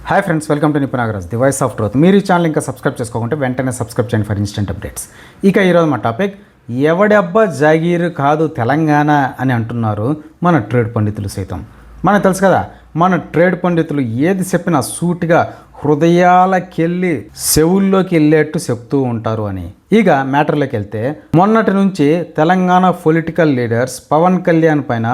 Hi friends, welcome to Nipun Nagaraj, the voice of truth. మీరు ఈ channel ఇంకా సబ్స్క్రైబ్ చేసుకోకుంటే వెంటనే సబ్స్క్రైబ్ చేయండి ఫర్ ఇన్స్టెంట్ అప్డేట్స్. ఇక ఈరోజు మా టాపిక్, ఎవడబ్బా జాగీరు కాదు తెలంగాణ అని అంటున్నారు మన ట్రేడ్ పండితులు సైతం. మనకు తెలుసు కదా, మన ట్రేడ్ పండితులు ఏది చెప్పినా సూటిగా హృదయాలకెళ్ళి చెవుల్లోకి వెళ్ళేట్టు చెప్తూ ఉంటారు అని. ఇక మ్యాటర్లోకి వెళ్తే, మొన్నటి నుంచి తెలంగాణ పొలిటికల్ లీడర్స్ పవన్ కళ్యాణ్ పైన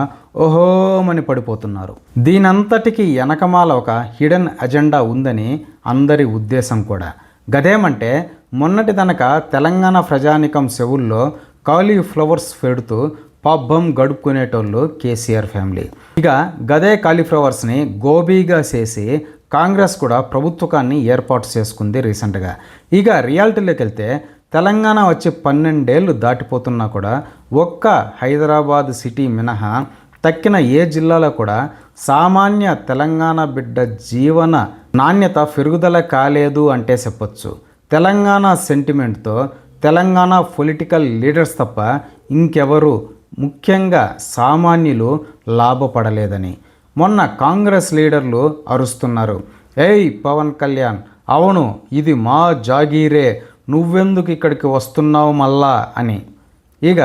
ఓహోమని పడిపోతున్నారు. దీనంతటికి వెనకమాల ఒక హిడెన్ అజెండా ఉందని అందరి ఉద్దేశం కూడా. గదేమంటే, మొన్నటి తనక తెలంగాణ ప్రజానికం చెవుల్లో కాలీఫ్లవర్స్ పెడుతూ పబ్బం గడుపుకునేటోళ్ళు కేసీఆర్ ఫ్యామిలీ. ఇక గదే కాలీఫ్లవర్స్ని గోబీగా చేసి కాంగ్రెస్ కూడా ప్రభుత్వాన్ని ఏర్పాటు చేసుకుంది రీసెంట్గా. ఇక రియాలిటీలోకి వెళ్తే, తెలంగాణ వచ్చి 12 ఏళ్ళు దాటిపోతున్నా కూడా ఒక్క హైదరాబాద్ సిటీ మినహా తక్కిన ఏ జిల్లాలో కూడా సామాన్య తెలంగాణ బిడ్డ జీవన నాణ్యత పెరుగుదల కాలేదు అంటే చెప్పొచ్చు. తెలంగాణ సెంటిమెంట్తో తెలంగాణ పొలిటికల్ లీడర్స్ తప్ప ఇంకెవరు, ముఖ్యంగా సామాన్యులు లాభపడలేదని మొన్న కాంగ్రెస్ లీడర్లు అరుస్తున్నారు. ఏయ్ పవన్ కళ్యాణ్, అవును ఇది మా జాగీరే, నువ్వెందుకు ఇక్కడికి వస్తున్నావు మళ్ళా అని. ఇక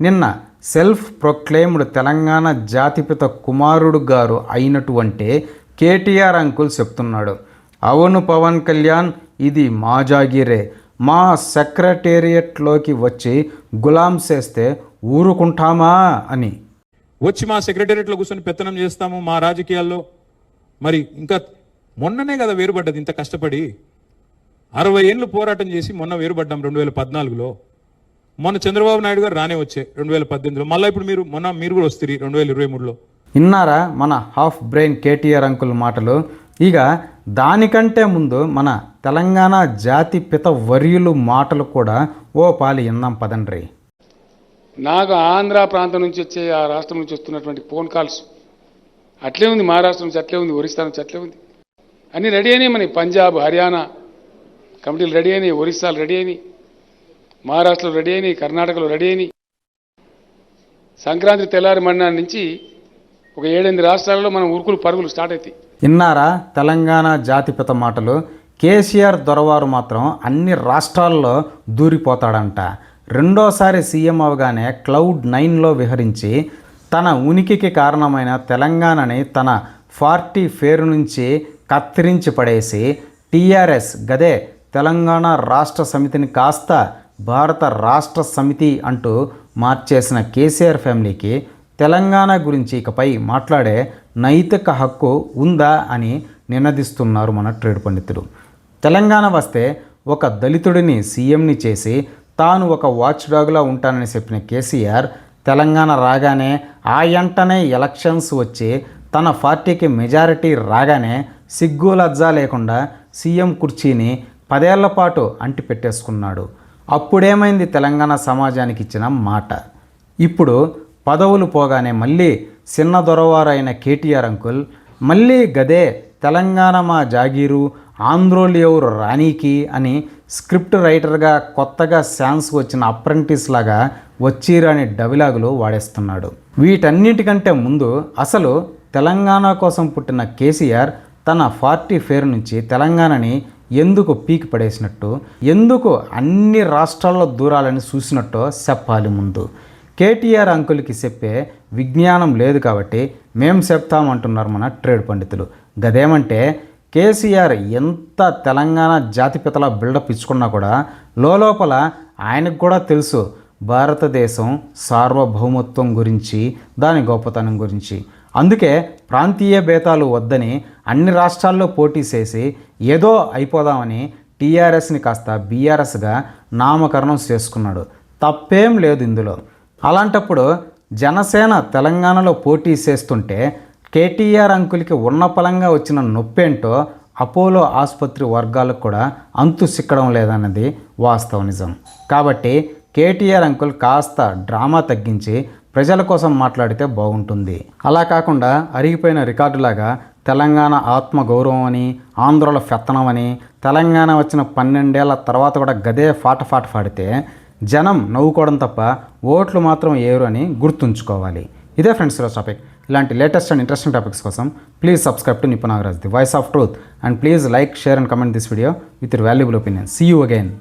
నిన్న సెల్ఫ్ ప్రొక్లెయిమ్డ్ తెలంగాణ జాతిపిత కుమారుడు గారు అయినటువంటి కేటీఆర్ అంకుల్ చెప్తున్నాడు, అవును పవన్ కళ్యాణ్ ఇది మా జాగీరే, మా సెక్రటేరియట్లోకి వచ్చి గులాం చేస్తే ఊరుకుంటామా అని. వచ్చి మా సెక్రటేరియట్లో కూర్చొని పెత్తనం చేస్తాము మా రాజకీయాల్లో. మరి ఇంకా మొన్ననే కదా వేరుపడ్డది, ఇంత కష్టపడి 60 ఏళ్ళు పోరాటం చేసి మొన్న వేరుపడ్డాం 2014లో. మొన్న చంద్రబాబు నాయుడు గారు రానే వచ్చే 2018లో, మళ్ళీ ఇప్పుడు మీరు కూడా వస్తారు 2023లో. విన్నారా మన హాఫ్ బ్రెయిన్ కేటీఆర్ అంకుల్ మాటలు? ఇక దానికంటే ముందు మన తెలంగాణ జాతి పిత వర్యులు మాటలు కూడా ఓ పాలి ఇందాం పదండ్రి. నాకు ఆంధ్ర ప్రాంతం నుంచి వచ్చే, ఆ రాష్ట్రం నుంచి వస్తున్నటువంటి ఫోన్ కాల్స్ అట్లే ఉంది, మహారాష్ట్ర నుంచి అట్లే ఉంది, ఒరిస్సా నుంచి అట్లే ఉంది, అన్నీ రెడీ అయినాయి. మన పంజాబ్ హర్యానా కమిటీలు రెడీ అయినాయి, ఒరిస్సాలు రెడీ అయినాయి, మహారాష్ట్రలో రెడీ అయినాయి, కర్ణాటకలో రెడీ అయినాయి. సంక్రాంతి తెల్లారి మన్నాడు నుంచి ఒక 7-8 రాష్ట్రాలలో మనం ఉరుకులు పరుగులు స్టార్ట్ అవుతాయి. విన్నారా తెలంగాణ జాతిపిత మాటలు? కేసీఆర్ దొరవారు మాత్రం అన్ని రాష్ట్రాల్లో దూరిపోతాడంట. రెండోసారి సీఎం అవగానే Cloud9లో విహరించి తన ఉనికికి కారణమైన తెలంగాణని తన పార్టీ పేరు నుంచి కత్తిరించి పడేసి టీఆర్ఎస్ గదే తెలంగాణ రాష్ట్ర సమితిని కాస్త భారత రాష్ట్ర సమితి అంటూ మార్చేసిన కేసీఆర్ ఫ్యామిలీకి తెలంగాణ గురించి ఇకపై మాట్లాడే నైతిక హక్కు ఉందా అని నినదిస్తున్నారు మన ట్రేడ్ పండితులు. తెలంగాణ వస్తే ఒక దళితుడిని సీఎంని చేసి తాను ఒక వాచ్ డాగ్లా ఉంటానని చెప్పిన కేసీఆర్, తెలంగాణ రాగానే ఆ వెంటనే ఎలక్షన్స్ వచ్చి తన పార్టీకి మెజారిటీ రాగానే సిగ్గు లజ్జా లేకుండా సీఎం కుర్చీని 10 ఏళ్ల పాటు అంటిపెట్టేసుకున్నాడు. అప్పుడేమైంది తెలంగాణ సమాజానికి ఇచ్చిన మాట? ఇప్పుడు పదవులు పోగానే మళ్ళీ చిన్న దొరవారైన కేటీఆర్ అంకుల్ మళ్ళీ గదే తెలంగాణ మా జాగీరు, ఆంధ్రోలు ఎవరు రానీకి అని స్క్రిప్ట్ రైటర్గా కొత్తగా ఛాన్స్ వచ్చిన అప్రెంటిస్ లాగా వచ్చిరాని డైలాగులు వాడేస్తున్నాడు. వీటన్నిటికంటే ముందు అసలు తెలంగాణ కోసం పుట్టిన కేసీఆర్ తన పార్టీ పేరు నుంచి తెలంగాణని ఎందుకు పీకి పడేసినట్టు, ఎందుకు అన్ని రాష్ట్రాల్లో దూరాలని చూసినట్టో చెప్పాలి ముందు. కేటీఆర్ అంకుల్కి చెప్పే విజ్ఞానం లేదు కాబట్టి మేం చెప్తామంటున్నారు మన ట్రేడ్ పండితులు. గదేమంటే, కేసీఆర్ ఎంత తెలంగాణ జాతిపితలా బిల్డప్ ఇచ్చుకున్నా కూడా లోపల ఆయనకు కూడా తెలుసు భారతదేశం సార్వభౌమత్వం గురించి, దాని గొప్పతనం గురించి. అందుకే ప్రాంతీయ భేదాలు వద్దని అన్ని రాష్ట్రాల్లో పోటీ చేసి ఏదో అయిపోదామని టీఆర్ఎస్ని కాస్త బీఆర్ఎస్గా నామకరణం చేసుకున్నాడు. తప్పేం లేదు ఇందులో. అలాంటప్పుడు జనసేన తెలంగాణలో పోటీ చేస్తుంటే కేటీఆర్ అంకుల్కి ఉన్న పలంగా వచ్చిన నొప్పేంటో అపోలో ఆసుపత్రి వర్గాలకు కూడా అంతు సిక్కడం లేదన్నది వాస్తవ నిజం. కాబట్టి కేటీఆర్ అంకుల్ కాస్త డ్రామా తగ్గించి ప్రజల కోసం మాట్లాడితే బాగుంటుంది. అలా కాకుండా అరిగిపోయిన రికార్డులాగా తెలంగాణ ఆత్మ గౌరవం అని, ఆంధ్రుల పెత్తనం అని, తెలంగాణ వచ్చిన 12 ఏళ్ల తర్వాత కూడా గదే పాట పాడితే జనం నవ్వుకోవడం తప్ప ఓట్లు మాత్రం ఏరు అని గుర్తుంచుకోవాలి. ఇదే ఫ్రెండ్స్ ఈరోజు టాపిక్. ఇలాంటి లేటెస్ట్ అండ్ ఇంట్రెస్టింగ్ టాపిక్స్ కోసం please subscribe to Nipun Nagaraj, the voice of truth, and please like, share and comment this video with your valuable opinion. See you again.